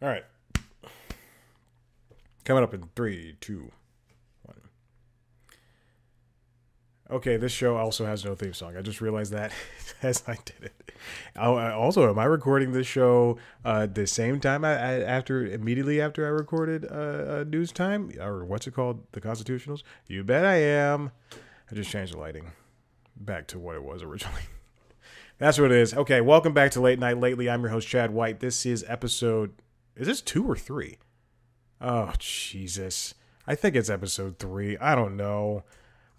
All right. Coming up in 3, 2, 1. Okay, this show also has no theme song. I just realized that as I did it. Also, am I recording this show the same time immediately after I recorded news time, or what's it called, the Constitutionals? You bet I am. I just changed the lighting back to what it was originally. That's what it is. Okay, welcome back to Late Night Lately. I'm your host Chad White. This is episode. Is this 2 or 3? Oh Jesus! I think it's episode 3. I don't know.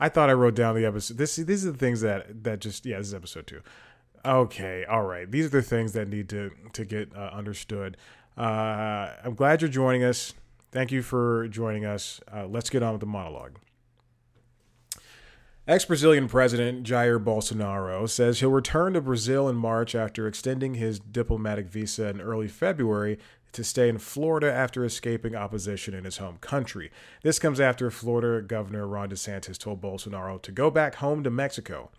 I thought I wrote down the episode. These are the things that just this is episode 2. Okay, all right. These are the things that need to get understood. I'm glad you're joining us. Thank you for joining us. Let's get on with the monologue. Ex-Brazilian President Jair Bolsonaro says he'll return to Brazil in March after extending his diplomatic visa in early February to stay in Florida after escaping opposition in his home country. This comes after Florida Governor Ron DeSantis told Bolsonaro to go back home to Mexico.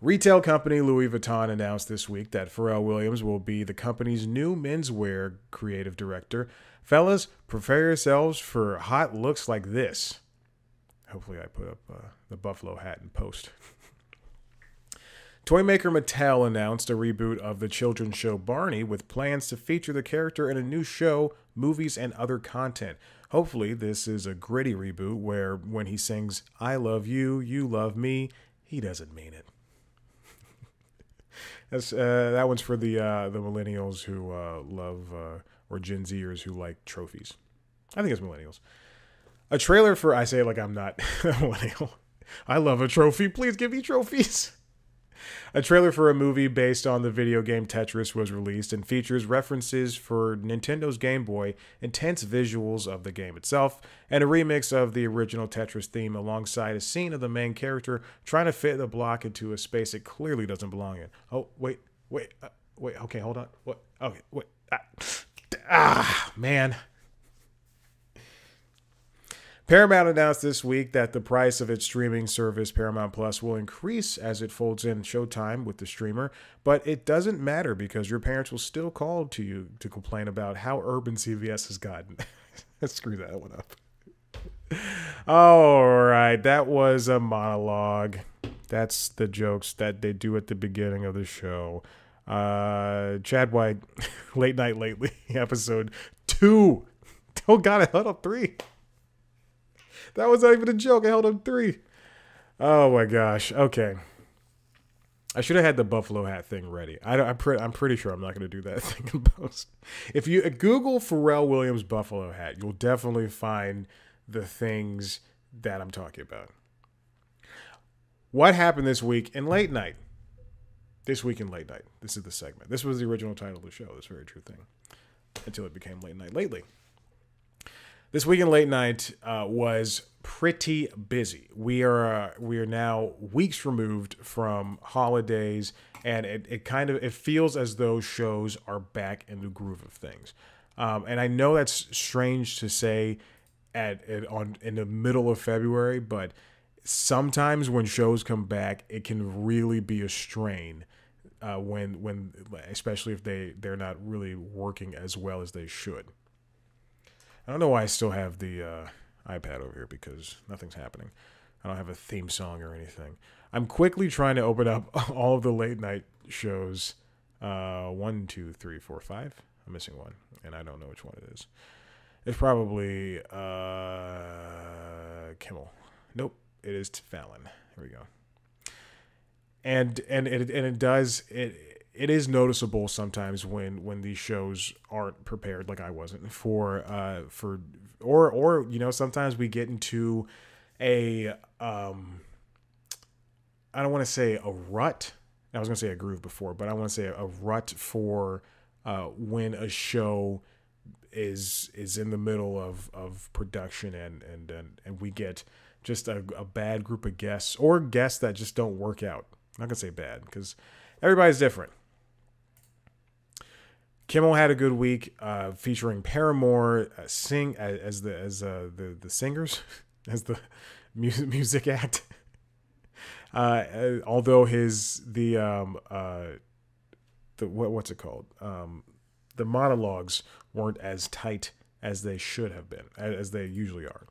Retail company Louis Vuitton announced this week that Pharrell Williams will be the company's new menswear creative director. Fellas, prepare yourselves for hot looks like this. Hopefully I put up the buffalo hat in post. Toy maker Mattel announced a reboot of the children's show Barney with plans to feature the character in a new show, movies, and other content. Hopefully this is a gritty reboot where when he sings, "I love you, you love me," he doesn't mean it. That one's for the millennials who love, or Gen Zers who like trophies. I think it's millennials. A trailer for, I say it like I'm not a millennial. I love a trophy. Please give me trophies. A trailer for a movie based on the video game Tetris was released and features references for Nintendo's Game Boy, intense visuals of the game itself, and a remix of the original Tetris theme alongside a scene of the main character trying to fit the block into a space it clearly doesn't belong in. Oh, wait. Okay, hold on. What? Okay, wait. Man. Paramount announced this week that the price of its streaming service, Paramount Plus, will increase as it folds in Showtime with the streamer, but it doesn't matter because your parents will still call to you to complain about how urban CVS has gotten. Screw that one up. All right, that was a monologue. That's the jokes that they do at the beginning of the show. Chad White, Late Night Lately, episode 2. Oh, God, I held up 3. That was not even a joke. I held up 3. Oh my gosh. Okay. I should have had the buffalo hat thing ready. I'm pretty sure I'm not going to do that thing in post. If you Google Pharrell Williams buffalo hat, you'll definitely find the things that I'm talking about. What happened this week in Late Night? This week in Late Night. This is the segment. This was the original title of the show. This very true thing. Until it became Late Night Lately. This week in Late Night was pretty busy. We are now weeks removed from holidays, and it feels as though shows are back in the groove of things. And I know that's strange to say in the middle of February, but sometimes when shows come back, it can really be a strain. When especially if they're not really working as well as they should. I don't know why I still have the iPad over here because nothing's happening. I don't have a theme song or anything. I'm quickly trying to open up all of the late night shows. 1, 2, 3, 4, 5. I'm missing one, and I don't know which one it is. It's probably Kimmel. Nope, it is Fallon. Here we go. And it is noticeable sometimes when these shows aren't prepared like I wasn't for sometimes we get into a I don't want to say a rut. I was going to say a groove before, but I want to say a rut for when a show is in the middle of production and we get just a bad group of guests or guests that just don't work out. I'm not going to say bad because everybody's different. Kimmel had a good week, featuring Paramore sing as the singers, as the music act. Although what's it called? the monologues weren't as tight as they should have been, as they usually are.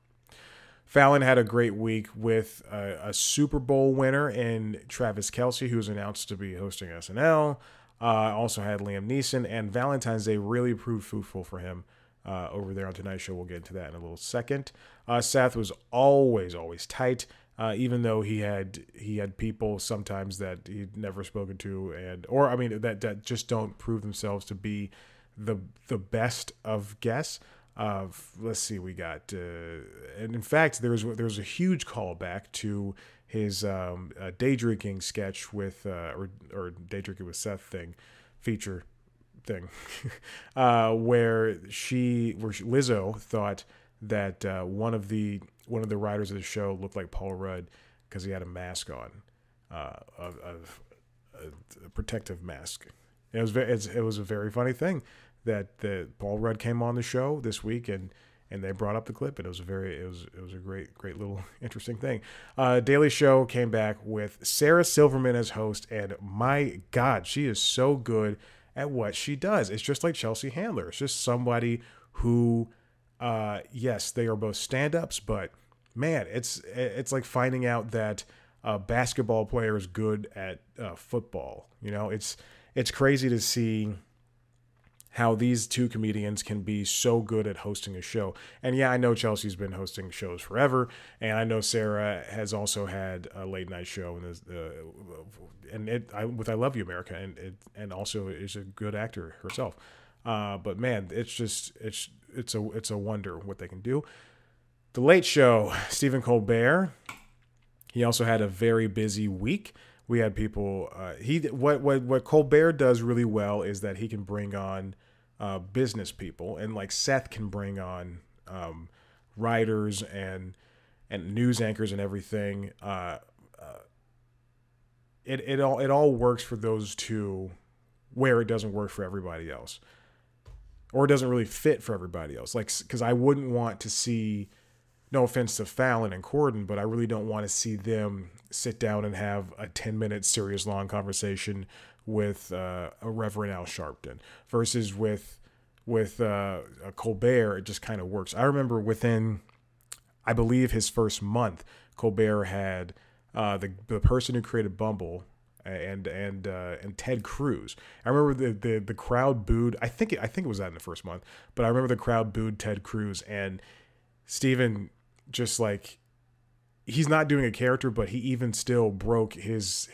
Fallon had a great week with a Super Bowl winner in Travis Kelce, who's announced to be hosting SNL. Also had Liam Neeson, and Valentine's Day really proved fruitful for him over there on Tonight Show. We'll get into that in a little second. Seth was always tight, even though he had people sometimes that he'd never spoken to, that just don't prove themselves to be the best of guests. Let's see, we got, and in fact, there was a huge callback to his day drinking sketch with, or day drinking with Seth feature thing, where Lizzo thought that one of the writers of the show looked like Paul Rudd because he had a mask on, a protective mask. It was a very funny thing that Paul Rudd came on the show this week and they brought up the clip, and it was a great little interesting thing. Daily Show came back with Sarah Silverman as host, and my God, she is so good at what she does. It's just like Chelsea Handler. It's just somebody who, yes, they are both stand-ups, but man, it's like finding out that a basketball player is good at football. You know, it's crazy to see how these two comedians can be so good at hosting a show. And yeah, I know Chelsea's been hosting shows forever, and I know Sarah has also had a late night show, with I Love You America, and also is a good actor herself. But man, it's a wonder what they can do. The Late Show, Stephen Colbert, he also had a very busy week. We had people. What Colbert does really well is that he can bring on business people, and like Seth can bring on writers and news anchors and everything. It all works for those two, where it doesn't work for everybody else, or it doesn't really fit for everybody else. Like, because I wouldn't want to see. No offense to Fallon and Corden, but I really don't want to see them sit down and have a 10-minute serious long conversation with a Reverend Al Sharpton versus with Colbert. It just kind of works. I remember within, I believe, his first month, Colbert had the person who created Bumble and Ted Cruz. I remember the crowd booed. I think it was that in the first month, but I remember the crowd booed Ted Cruz, and Steven just like, he's not doing a character, but he even still broke his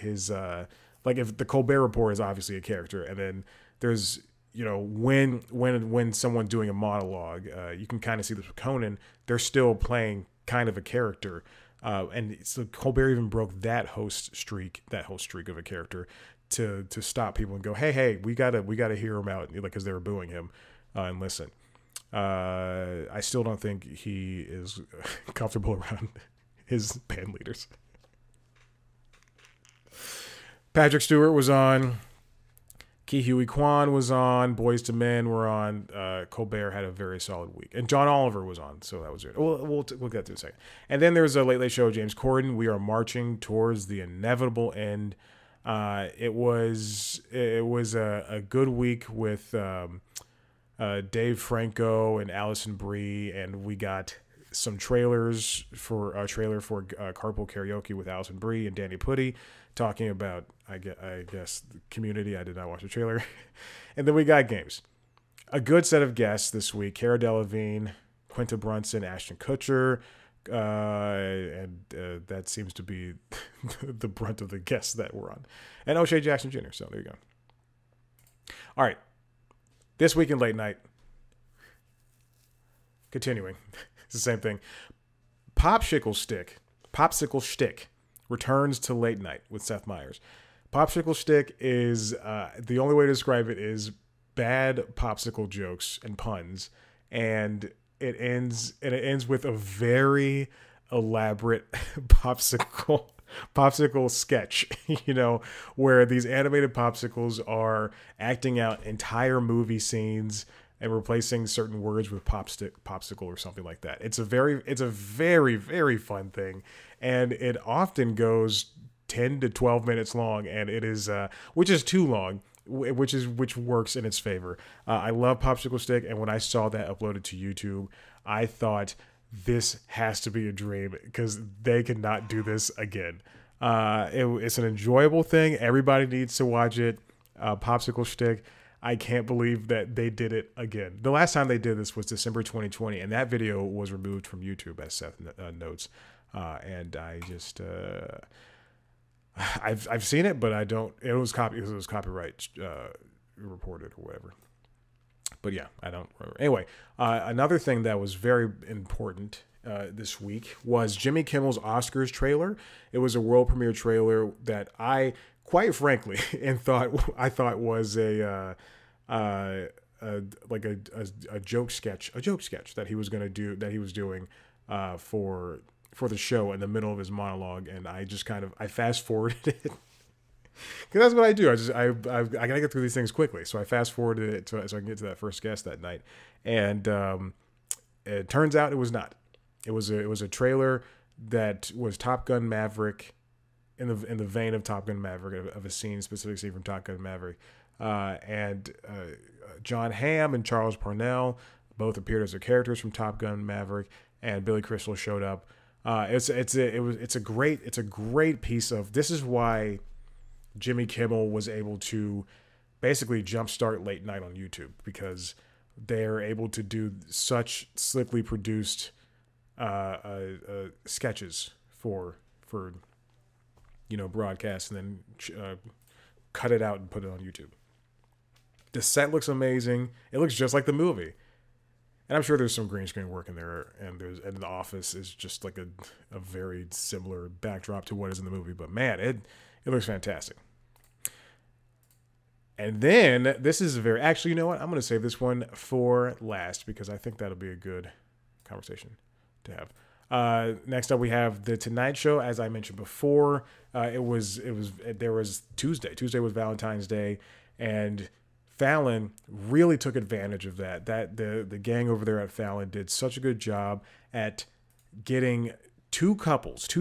like, if the Colbert Report is obviously a character, and then there's, you know, when someone's doing a monologue, you can kind of see this with Conan, they're still playing kind of a character, and so Colbert even broke that host streak of a character to stop people and go, hey, we gotta hear him out, like, because they were booing him, and listen. I still don't think he is comfortable around his band leaders. Patrick Stewart was on. Ki Huey Kwan was on. Boys to Men were on. Colbert had a very solid week. And John Oliver was on, so that was it. We'll get to it in a second. And then there's a Late Late Show of James Corden. We are marching towards the inevitable end. It was a good week with Dave Franco and Allison Brie, and we got some trailers for a trailer for Carpool Karaoke with Allison Brie and Danny Putty talking about, I guess, the Community. I did not watch the trailer. And then we got games. A good set of guests this week: Cara Delevingne, Quinta Brunson, Ashton Kutcher, and that seems to be the brunt of the guests that were on, and O'Shea Jackson Jr. So there you go. All right. This week in late night, continuing, it's the same thing. Popsicle Schtick returns to late night with Seth Meyers. Popsicle Schtick is, the only way to describe it is bad popsicle jokes and puns, and it ends with a very elaborate popsicle sketch, you know, where these animated popsicles are acting out entire movie scenes and replacing certain words with popsicle or something like that. It's a very, very fun thing, and it often goes 10 to 12 minutes long, and it is which is too long which works in its favor. I love Popsicle Stick, and when I saw that uploaded to YouTube, I thought this has to be a dream because they cannot do this again. It's an enjoyable thing. Everybody needs to watch it. Popsicle Stick. I can't believe that they did it again. The last time they did this was December 2020, and that video was removed from YouTube, as Seth notes. And I just I've seen it, but I don't. It was copyright reported or whatever. But yeah, I don't remember. Anyway, another thing that was very important this week was Jimmy Kimmel's Oscars trailer. It was a world premiere trailer that I, quite frankly, thought was a joke sketch that he was going to do, that he was doing for the show in the middle of his monologue, and I just I fast forwarded it. Because that's what I do. I gotta get through these things quickly, so I fast forwarded it so I can get to that first guest that night. And it turns out it was not. It was a trailer that was Top Gun Maverick, in the vein of Top Gun Maverick, of a specific scene from Top Gun Maverick. And John Hamm and Charles Parnell both appeared as the characters from Top Gun Maverick, and Billy Crystal showed up. It's a great piece of. This is why Jimmy Kimmel was able to basically jumpstart late night on YouTube, because they're able to do such slickly produced sketches for broadcast, and then cut it out and put it on YouTube. The set looks amazing. It looks just like the movie. And I'm sure there's some green screen work in there, and the office is just like a very similar backdrop to what is in the movie. But man, it looks fantastic. And then this is actually, you know what? I'm going to save this one for last, because I think that'll be a good conversation to have. Next up, we have the Tonight Show. As I mentioned before, there was Tuesday. Tuesday was Valentine's Day, and Fallon really took advantage of that. The gang over there at Fallon did such a good job at getting two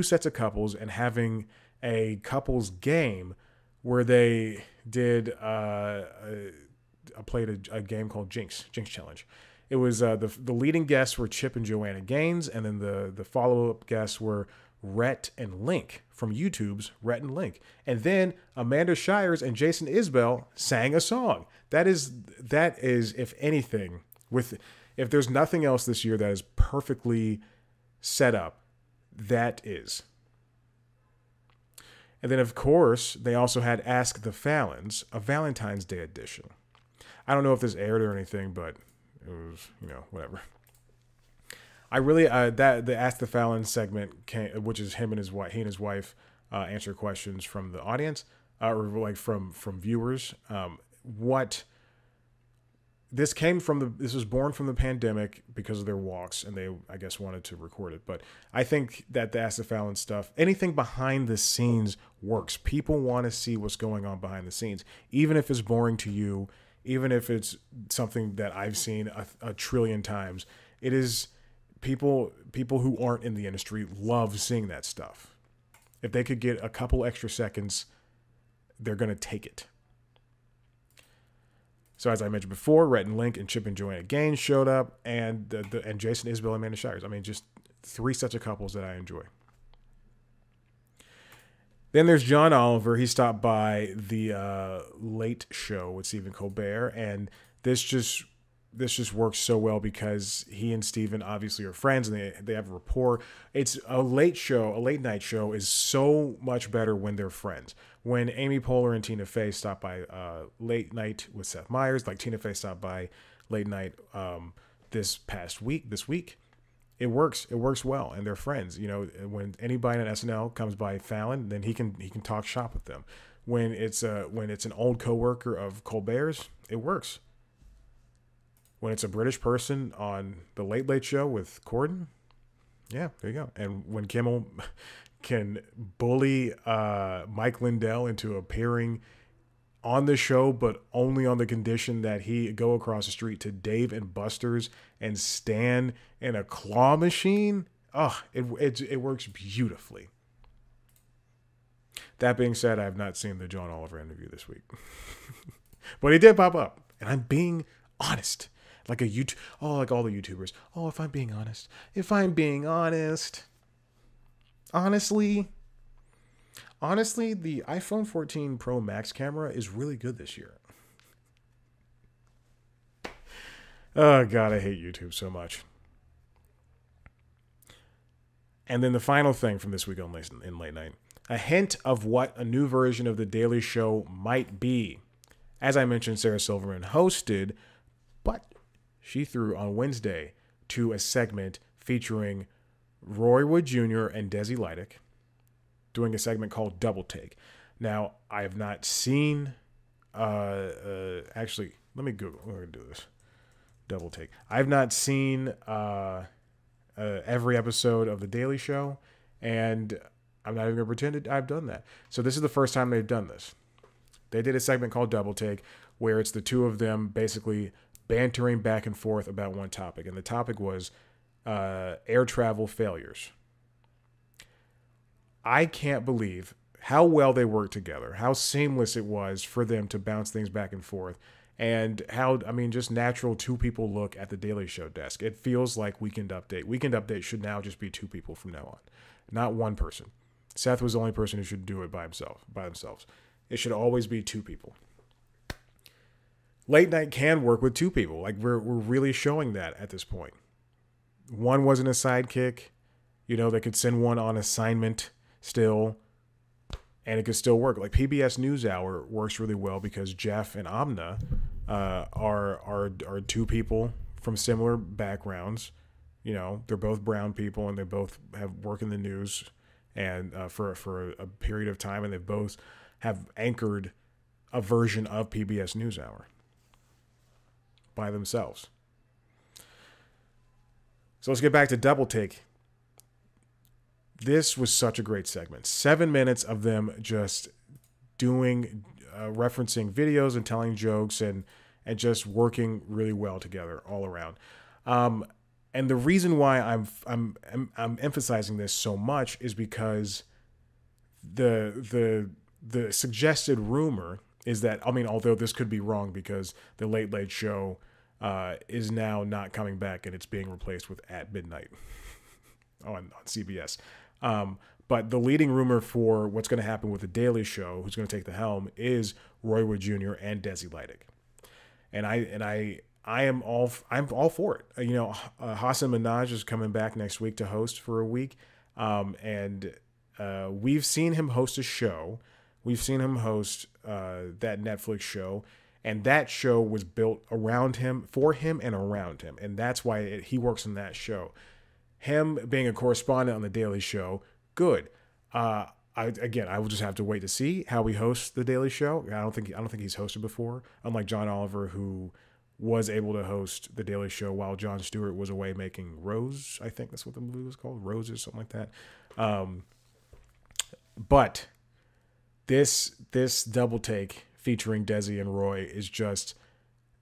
sets of couples, and having a couples game where they did played a game called Jinx Challenge. It was the leading guests were Chip and Joanna Gaines, and then the follow-up guests were Rhett and Link from YouTube's Rhett and Link. And then Amanda Shires and Jason Isbell sang a song. That is, if anything, if there's nothing else this year that is perfectly set up, that is. And then, of course, they also had Ask the Fallons, a Valentine's Day edition. I don't know if this aired or anything, but it was, whatever. I really the Ask the Fallon segment which is he and his wife answer questions from the audience, or like from viewers. This was born from the pandemic because of their walks, and they, I guess, wanted to record it. But I think that the Ask the Fallon stuff, anything behind the scenes works. People want to see what's going on behind the scenes, even if it's boring to you, even if it's something that I've seen a trillion times. It is. People who aren't in the industry love seeing that stuff. If they could get a couple extra seconds, they're going to take it. So as I mentioned before, Rhett and Link and Chip and Joanna Gaines showed up, and and Jason Isbell and Amanda Shires. I mean, just three such of couples that I enjoy. Then there's John Oliver. He stopped by the Late Show with Stephen Colbert, and this just works so well because he and Stephen obviously are friends, and they have a rapport. It's a late night show is so much better when they're friends. When Amy Poehler and Tina Fey stop by Late Night with Seth Meyers, like Tina Fey stopped by Late Night this week, it works well, and they're friends. When anybody on SNL comes by Fallon, then he can talk shop with them. When it's an old coworker of Colbert's, it works. When it's a British person on the Late Late Show with Corden, yeah, there you go. And when Kimmel can bully Mike Lindell into appearing on the show, but only on the condition that he go across the street to Dave and Buster's and stand in a claw machine, it works beautifully. That being said, I have not seen the John Oliver interview this week. But he did pop up, and I'm being honest. Like like all the YouTubers. Oh, if I'm being honest. Honestly, the iPhone 14 Pro Max camera is really good this year. Oh, God, I hate YouTube so much. And then the final thing from this week in Late Night. A hint of what a new version of The Daily Show might be. As I mentioned, Sarah Silverman hosted, but she threw on Wednesday to a segment featuring Roy Wood Jr. and Desi Lydic doing a segment called Double Take. Now, I have not seen... actually, let me Google. We're going to do this. Double Take. I've not seen every episode of The Daily Show, and I'm not even going to pretend that I've done that. So this is the first time they've done this. They did a segment called Double Take, where it's the two of them basically bantering back and forth about one topic. And the topic was air travel failures. I can't believe how well they worked together, how seamless it was for them to bounce things back and forth, and how, just natural two people look at the Daily Show desk. It feels like Weekend Update. Weekend Update should now just be two people from now on, not one person. Seth was the only person who should do it by themselves. It should always be two people. Late Night can work with two people. Like we're really showing that at this point. One wasn't a sidekick. They could send one on assignment still, and it could still work. Like PBS NewsHour works really well because Jeff and Amna are two people from similar backgrounds. They're both brown people, and they both have worked in the news and for a period of time, and they both have anchored a version of PBS NewsHour by themselves. So let's get back to Double Take. This was such a great segment. 7 minutes of them just doing, referencing videos and telling jokes and just working really well together all around. And the reason why I'm emphasizing this so much is because the suggested rumor is that, although this could be wrong because the Late Late Show is now not coming back and it's being replaced with At Midnight on CBS. But the leading rumor for what's going to happen with the Daily Show, who's going to take the helm, is Roy Wood Jr. and Desi Lydic. And I'm all for it. Hassan Minhaj is coming back next week to host for a week. And we've seen him host a show. We've seen him host that Netflix show. And that show was built around him, for him, and around him. And that's why he works on that show. Him being a correspondent on The Daily Show, good. I will just have to wait to see how he hosts The Daily Show. I don't think he's hosted before, unlike John Oliver, who was able to host The Daily Show while Jon Stewart was away making Rose. I think that's what the movie was called, Rose or something like that. But this Double Take featuring Desi and Roy is just,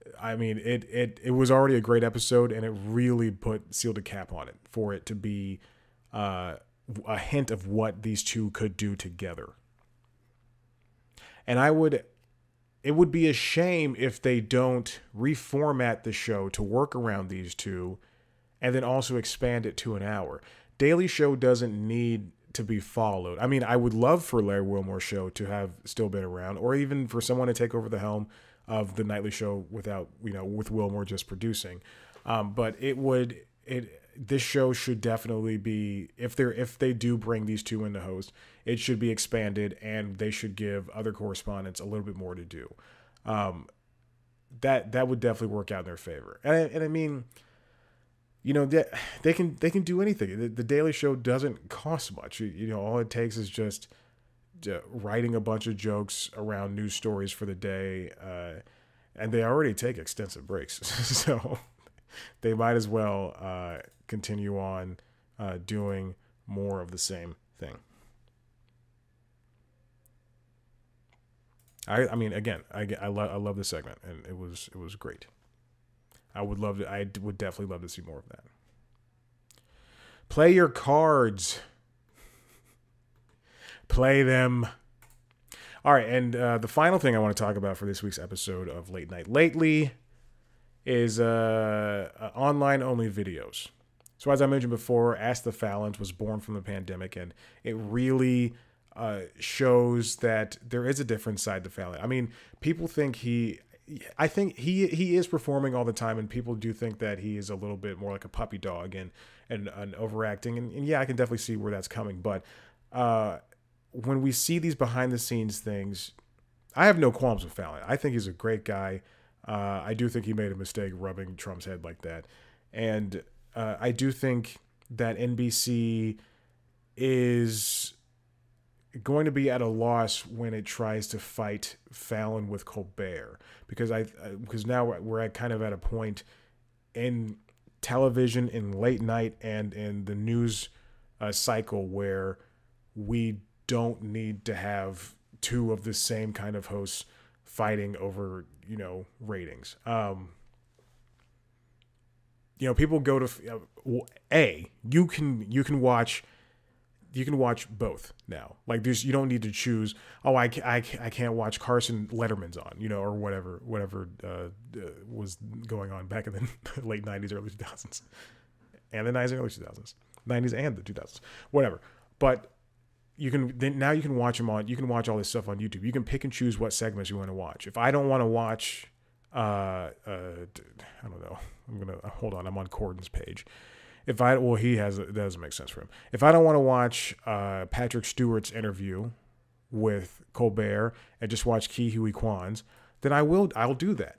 it was already a great episode, and it really sealed a cap on it for it to be a hint of what these two could do together. And it would be a shame if they don't reformat the show to work around these two and then also expand it to an hour. Daily Show doesn't need to be followed. I would love for Larry Wilmore's show to have still been around, or even for someone to take over the helm of the nightly show without, with Wilmore just producing. But this show should definitely be, if they do bring these two in to host, it should be expanded, and they should give other correspondents a little bit more to do. That would definitely work out in their favor. And they can do anything. The Daily Show doesn't cost much. All it takes is just writing a bunch of jokes around news stories for the day, and they already take extensive breaks, so they might as well continue on doing more of the same thing. I love this segment, and it was great. I would definitely love to see more of that. Play your cards. Play them. All right, and the final thing I want to talk about for this week's episode of Late Night Lately is online only videos. So as I mentioned before, Ask the Fallons was born from the pandemic, and it really shows that there is a different side to Fallon. I mean, people think I think he is performing all the time, and people do think that he is a little bit more like a puppy dog and overacting. And yeah, I can definitely see where that's coming. But when we see these behind the scenes things, I have no qualms with Fallon. I think he's a great guy. I do think he made a mistake rubbing Trump's head like that. And I do think that NBC is going to be at a loss when it tries to fight Fallon with Colbert, because now we're at kind of at a point in television, in late night, and in the news cycle where we don't need to have two of the same kind of hosts fighting over, ratings. People go to you can watch both now. Like you don't need to choose. Oh, I can't watch Carson Letterman's on, or whatever was going on back in the late 90s, early 2000s, and the 90s and early 2000s, 90s and the 2000s, whatever. But you can watch them on. You can watch all this stuff on YouTube. You can pick and choose what segments you want to watch. If I don't want to watch, I don't know. I'm gonna hold on. I'm on Corden's page. That doesn't make sense for him. If I don't want to watch Patrick Stewart's interview with Colbert and just watch Ke Huy Quan's, then I'll do that,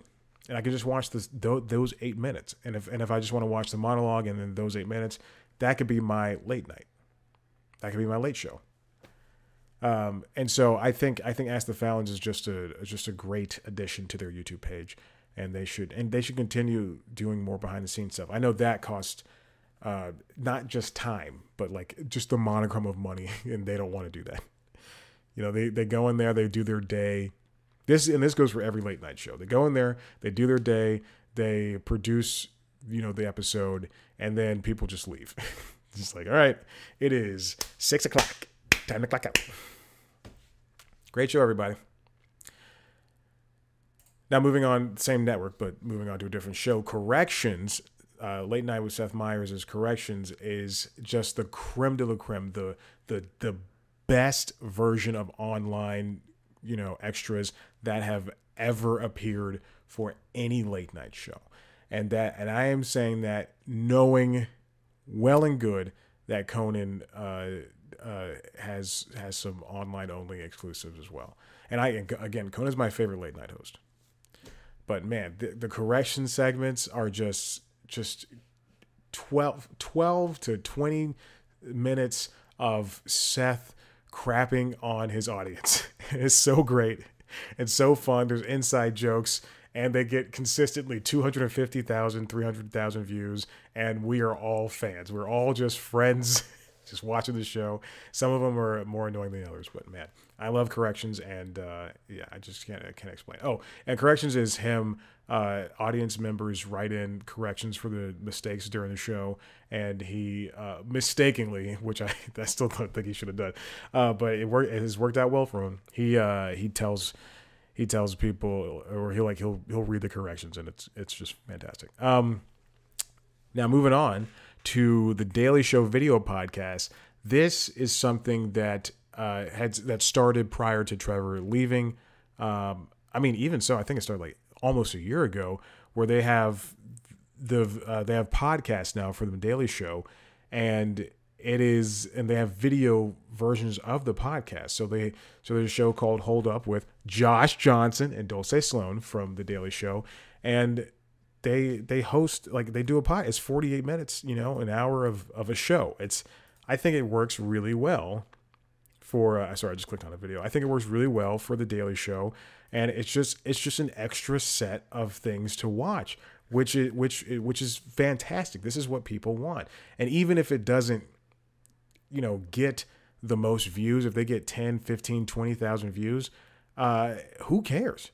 and I can just watch those 8 minutes. And if I just want to watch the monologue and then those 8 minutes, that could be my late night. That could be my late show. And so I think Ask the Fallons is just a great addition to their YouTube page, and they should continue doing more behind the scenes stuff. I know that costs not just time, but like just the monochrome of money, and they don't want to do that. They go in there, they do their day. This goes for every late night show. They go in there, they do their day, they produce, the episode, and then people just leave. Just like, all right, it is 6 o'clock, time to clock out. Great show, everybody. Now moving on, same network, but moving on to a different show. Corrections. Late Night with Seth Meyers' Corrections is just the creme de la creme, the best version of online, extras that have ever appeared for any late night show. And I am saying that knowing well and good that Conan has some online only exclusives as well. And Conan's my favorite late night host. But man, the correction segments are just 12 to 20 minutes of Seth crapping on his audience. It's so great and so fun. There's inside jokes, and they get consistently 250,000, 300,000 views, and we are all fans. We're all just friends just watching the show. Some of them are more annoying than others, but man, I love Corrections, and I just can't explain. Oh, and Corrections is him. Audience members write in corrections for the mistakes during the show, and he mistakenly, which I still don't think he should have done, but it has worked out well for him. He tells people, or he'll read the corrections, and it's just fantastic. Now moving on to the Daily Show video podcast. This is something that that started prior to Trevor leaving. Even so, I think it started like almost a year ago, where they have they have podcasts now for the Daily Show, and they have video versions of the podcast. So there's a show called Hold Up with Josh Johnson and Dulce Sloan from the Daily Show, and they host, like, they do a pod. It's 48 minutes, an hour of a show. I think it works really well for sorry, I just clicked on a video. I think it works really well for the Daily Show, and it's just an extra set of things to watch, which is fantastic. This is what people want. And even if it doesn't get the most views, if they get 10, 15, 20,000 views, who cares?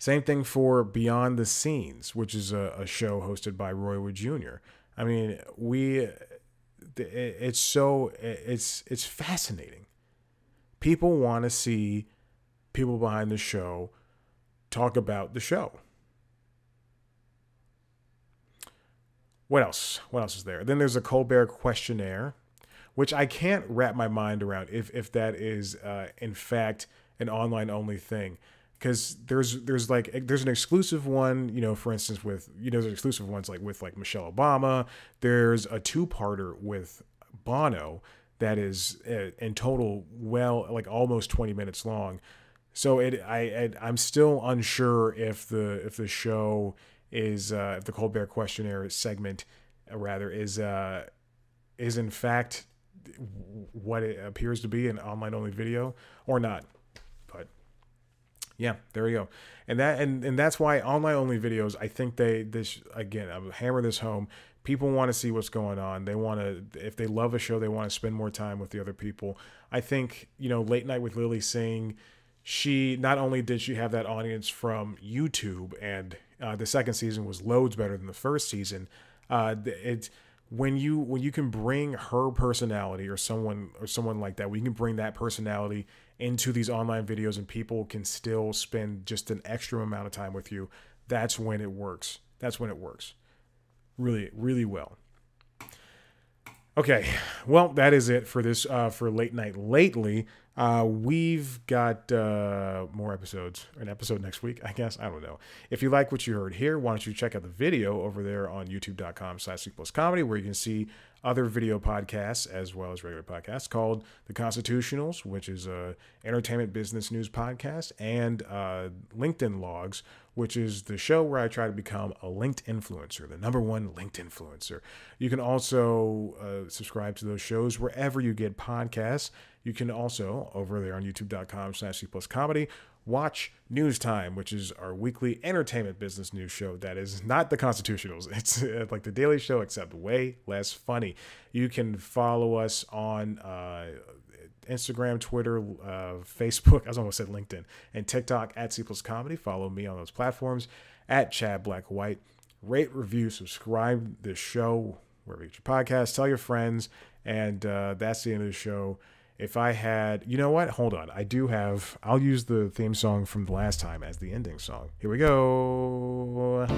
Same thing for Beyond the Scenes, which is a show hosted by Roy Wood Jr. I mean, it's fascinating People want to see people behind the show talk about the show. What else? What else is there? Then there's a Colbert questionnaire, which I can't wrap my mind around if that is in fact an online only thing. Because there's an exclusive one, for instance, with there's exclusive ones with Michelle Obama. There's a 2-parter with Bono that is in total almost 20 minutes long. So I'm still unsure if the show is if the Colbert questionnaire segment is in fact what it appears to be, an online only video or not. But yeah, there you go. And that's why online only videos, I think I'll hammer this home. People want to see what's going on. They want to, if they love a show, they want to spend more time with the other people. I think, Late Night with Lily Singh, she not only did she have that audience from YouTube, and the second season was loads better than the first season. When you can bring her personality or someone like that, when you can bring that personality into these online videos and people can still spend just an extra amount of time with you, that's when it works. That's when it works. Really, really well. Okay, well, that is it for this for Late Night Lately. We've got more episodes, an episode next week, I guess. I don't know. If you like what you heard here, why don't you check out the video over there on youtube.com/C+Comedy, where you can see other video podcasts as well as regular podcasts called The Constitutionals, which is a entertainment business news podcast, and LinkedIn Logs, which is the show where I try to become a linked influencer, the #1 linked influencer. You can also subscribe to those shows wherever you get podcasts. You can also, over there on youtube.com/C+Comedy, watch News Time, which is our weekly entertainment business news show that is not the Constitutionals. It's like the Daily Show, except way less funny. You can follow us on Instagram, Twitter, Facebook, I almost said LinkedIn, and TikTok @C+Comedy. Follow me on those platforms @ChadBlackWhite. Rate, review, subscribe this show wherever you get your podcast. Tell your friends, and that's the end of the show. If I had, you know what? Hold on. I'll use the theme song from the last time as the ending song. Here we go.